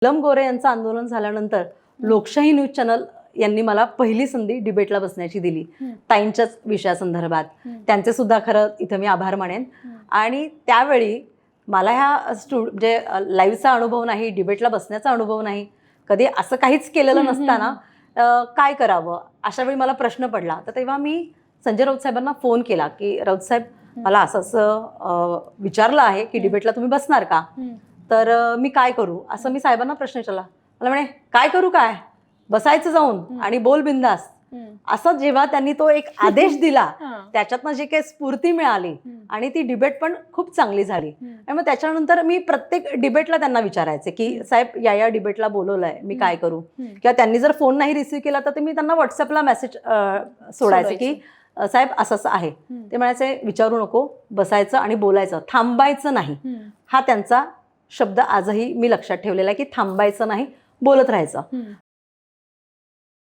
नीलम गोरे यांचं आंदोलन झाल्यानंतर लोकशाही न्यूज चॅनल यांनी मला पहिली संधी डिबेटला बसण्याची दिली ताईंच्याच विषयासंदर्भात. त्यांचे सुद्धा खरं इथं मी आभार मानेन. आणि त्यावेळी मला ह्या म्हणजे लाईव्हचा अनुभव नाही, डिबेटला बसण्याचा अनुभव नाही, कधी असं काहीच केलेलं नसताना काय करावं अशा वेळी मला प्रश्न पडला. तर तेव्हा मी संजय राऊत साहेबांना फोन केला की राऊत साहेब मला असं असं विचारलं आहे की डिबेटला तुम्ही बसणार का, तर मी काय करू असं मी साहेबांना प्रश्न विचारला. मला म्हणे काय करू, काय बसायचं जाऊन आणि बोल बिंदास. असं जेव्हा त्यांनी तो एक आदेश दिला त्याच्यातनं जी काही स्फूर्ती मिळाली आणि ती डिबेट पण खूप चांगली झाली. आणि मग त्याच्यानंतर मी प्रत्येक डिबेटला त्यांना विचारायचे की साहेब या डिबेटला बोलवलंय, मी काय करू. किंवा त्यांनी जर फोन नाही रिसीव्ह केला तर मी त्यांना व्हॉट्सअपला मेसेज सोडायचे की साहेब असं असं आहे. ते म्हणायचे विचारू नको, बसायचं आणि बोलायचं, थांबायचं नाही. हा त्यांचा शब्द आजही मी लक्षात ठेवलेला आहे की थांबायचं नाही, बोलत राहायचं.